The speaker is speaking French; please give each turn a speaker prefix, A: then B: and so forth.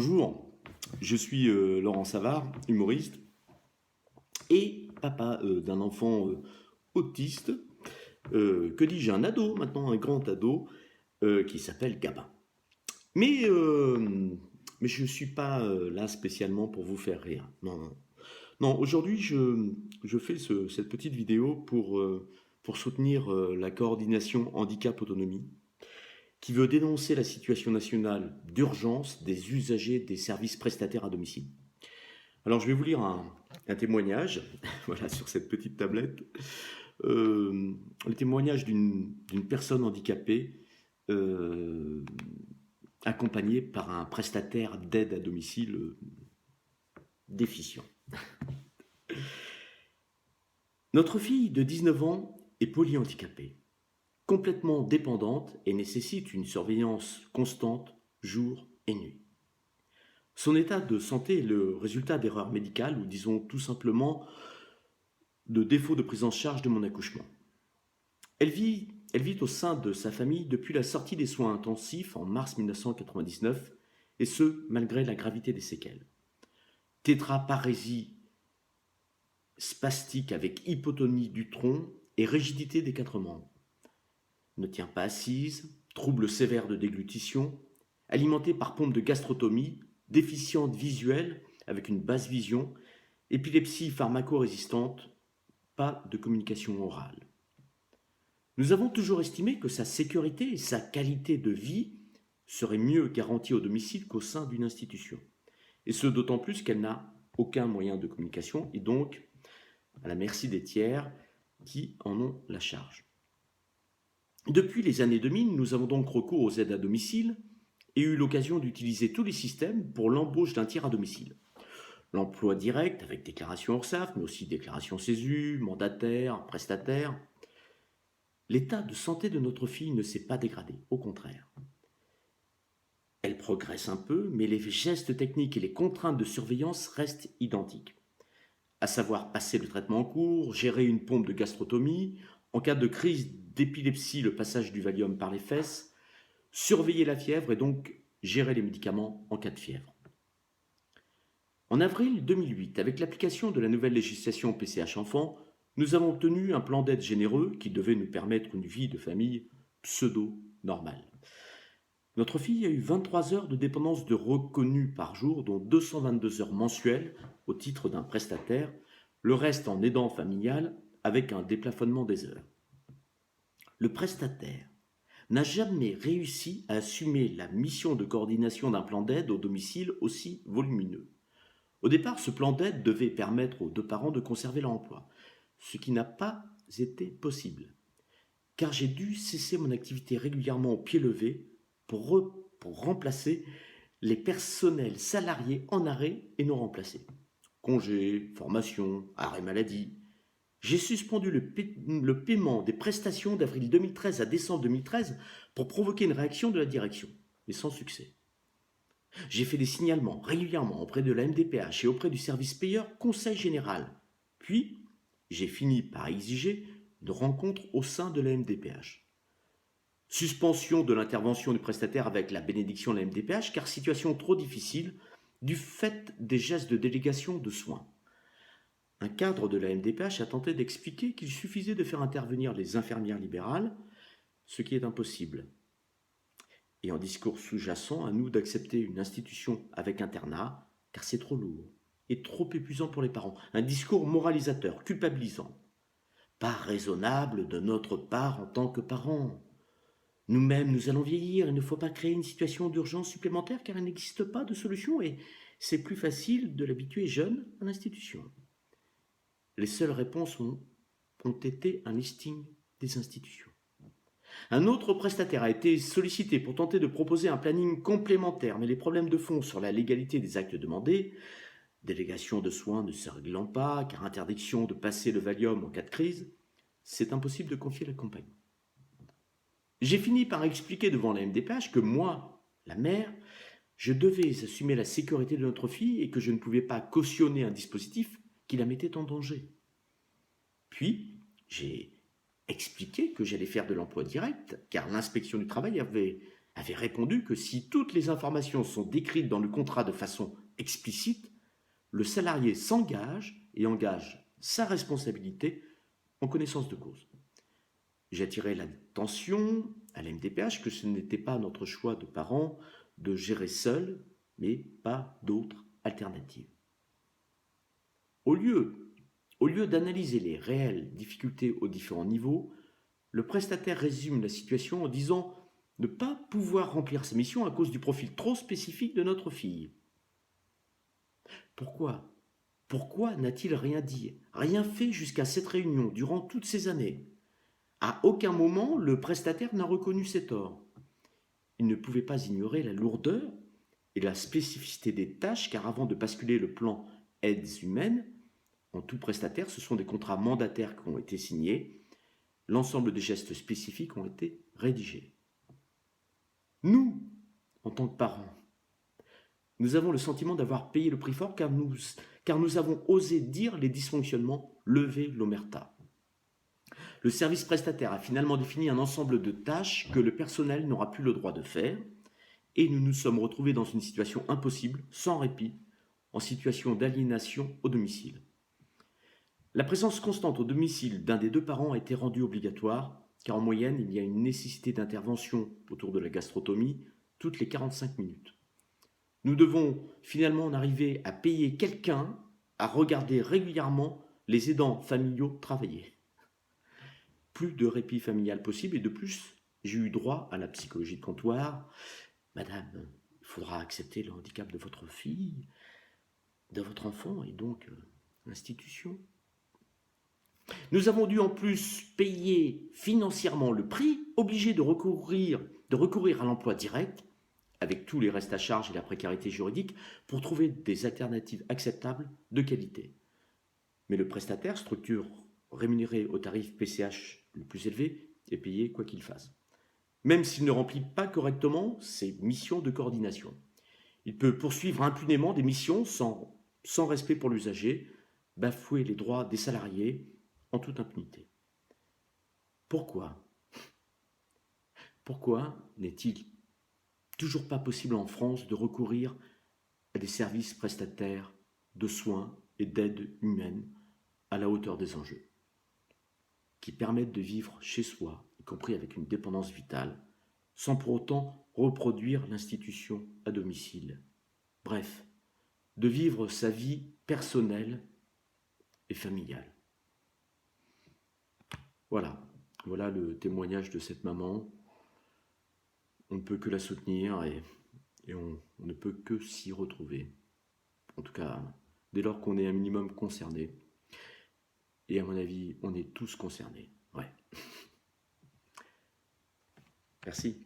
A: Bonjour, je suis Laurent Savard, humoriste et papa d'un enfant autiste, que dis-je, un ado maintenant, un grand ado, qui s'appelle Gabin. Mais, euh, mais je ne suis pas là spécialement pour vous faire rire. Non, non. Non, aujourd'hui je fais cette petite vidéo pour soutenir la coordination handicap-autonomie qui veut dénoncer la situation nationale d'urgence des usagers des services prestataires à domicile. Alors je vais vous lire un témoignage, voilà, sur cette petite tablette. Le témoignage d'une personne handicapée euh, accompagnée par un prestataire d'aide à domicile déficient. Notre fille de 19 ans est polyhandicapée, complètement dépendante et nécessite une surveillance constante jour et nuit. Son état de santé est le résultat d'erreurs médicales ou disons tout simplement de défaut de prise en charge de mon accouchement. Elle vit au sein de sa famille depuis la sortie des soins intensifs en mars 1999, et ce, malgré la gravité des séquelles. Tétraparésie spastique avec hypotonie du tronc et rigidité des quatre membres. Ne tient pas assise, troubles sévères de déglutition, alimentée par pompe de gastrotomie, déficiente visuelle avec une basse vision, épilepsie pharmacorésistante, pas de communication orale. Nous avons toujours estimé que sa sécurité et sa qualité de vie seraient mieux garanties au domicile qu'au sein d'une institution. Et ce d'autant plus qu'elle n'a aucun moyen de communication et donc à la merci des tiers qui en ont la charge. Depuis les années 2000, nous avons donc recours aux aides à domicile et eu l'occasion d'utiliser tous les systèmes pour l'embauche d'un tiers à domicile. L'emploi direct avec déclaration Orsaf, mais aussi déclaration CESU, mandataire, prestataire. L'état de santé de notre fille ne s'est pas dégradé, au contraire. Elle progresse un peu, mais les gestes techniques et les contraintes de surveillance restent identiques. À savoir passer le traitement en cours, gérer une pompe de gastrotomie, en cas de crise d'épilepsie, le passage du Valium par les fesses, surveiller la fièvre et donc gérer les médicaments en cas de fièvre. En avril 2008, avec l'application de la nouvelle législation PCH enfant, nous avons obtenu un plan d'aide généreux qui devait nous permettre une vie de famille pseudo-normale. Notre fille a eu 23 heures de dépendance de reconnu par jour, dont 222 heures mensuelles au titre d'un prestataire, le reste en aidant familial avec un déplafonnement des heures. Le prestataire n'a jamais réussi à assumer la mission de coordination d'un plan d'aide au domicile aussi volumineux. Au départ, ce plan d'aide devait permettre aux deux parents de conserver leur emploi, ce qui n'a pas été possible, car j'ai dû cesser mon activité régulièrement au pied levé pour remplacer les personnels salariés en arrêt et non remplacés. Congés, formation, arrêt maladie. J'ai suspendu le paiement des prestations d'avril 2013 à décembre 2013 pour provoquer une réaction de la direction, mais sans succès. J'ai fait des signalements régulièrement auprès de la MDPH et auprès du service payeur Conseil Général. Puis, j'ai fini par exiger une rencontre au sein de la MDPH. Suspension de l'intervention du prestataire avec la bénédiction de la MDPH, car situation trop difficile du fait des gestes de délégation de soins. Un cadre de la MDPH a tenté d'expliquer qu'il suffisait de faire intervenir les infirmières libérales, ce qui est impossible. Et en discours sous-jacent, à nous d'accepter une institution avec internat, car c'est trop lourd et trop épuisant pour les parents. Un discours moralisateur, culpabilisant. Pas raisonnable de notre part en tant que parents. Nous-mêmes, nous allons vieillir, il ne faut pas créer une situation d'urgence supplémentaire car il n'existe pas de solution et c'est plus facile de l'habituer jeune à l'institution. Les seules réponses ont été un listing des institutions. Un autre prestataire a été sollicité pour tenter de proposer un planning complémentaire, mais les problèmes de fond sur la légalité des actes demandés, délégation de soins ne se réglant pas, car interdiction de passer le Valium en cas de crise, c'est impossible de confier l'accompagnement. J'ai fini par expliquer devant la MDPH que moi, la mère, je devais assumer la sécurité de notre fille et que je ne pouvais pas cautionner un dispositif qui la mettait en danger. Puis, j'ai expliqué que j'allais faire de l'emploi direct, car l'inspection du travail avait avait répondu que si toutes les informations sont décrites dans le contrat de façon explicite, le salarié s'engage et engage sa responsabilité en connaissance de cause. J'ai attiré l'attention à la MDPH que ce n'était pas notre choix de parents de gérer seul, mais pas d'autre alternative. Au lieu d'analyser les réelles difficultés aux différents niveaux, le prestataire résume la situation en disant ne pas pouvoir remplir sa mission à cause du profil trop spécifique de notre fille. Pourquoi ? Pourquoi n'a-t-il rien dit, rien fait jusqu'à cette réunion durant toutes ces années ? À aucun moment, le prestataire n'a reconnu ses torts. Il ne pouvait pas ignorer la lourdeur et la spécificité des tâches, car avant de basculer le plan aides humaines, en tout prestataire, ce sont des contrats mandataires qui ont été signés. L'ensemble des gestes spécifiques ont été rédigés. Nous, en tant que parents, nous avons le sentiment d'avoir payé le prix fort car nous avons osé dire les dysfonctionnements, lever l'omerta. Le service prestataire a finalement défini un ensemble de tâches que le personnel n'aura plus le droit de faire et nous nous sommes retrouvés dans une situation impossible, sans répit, en situation d'aliénation au domicile. La présence constante au domicile d'un des deux parents a été rendue obligatoire, car en moyenne, il y a une nécessité d'intervention autour de la gastrotomie toutes les 45 minutes. Nous devons finalement en arriver à payer quelqu'un à regarder régulièrement les aidants familiaux travailler. Plus de répit familial possible et de plus, j'ai eu droit à la psychologie de comptoir. Madame, il faudra accepter le handicap de votre fille, de votre enfant et donc l'institution. Nous avons dû en plus payer financièrement le prix, obligés de recourir à l'emploi direct, avec tous les restes à charge et la précarité juridique, pour trouver des alternatives acceptables de qualité. Mais le prestataire, structure rémunérée au tarif PCH le plus élevé, est payé quoi qu'il fasse. Même s'il ne remplit pas correctement ses missions de coordination. Il peut poursuivre impunément des missions sans respect pour l'usager, bafouer les droits des salariés en toute impunité. Pourquoi n'est-il toujours pas possible en France de recourir à des services prestataires de soins et d'aide humaine à la hauteur des enjeux, qui permettent de vivre chez soi, y compris avec une dépendance vitale, sans pour autant reproduire l'institution à domicile. Bref, de vivre sa vie personnelle et familiale. Voilà le témoignage de cette maman. On ne peut que la soutenir et on ne peut que s'y retrouver. En tout cas, dès lors qu'on est un minimum concerné. Et à mon avis, on est tous concernés. Ouais. Merci.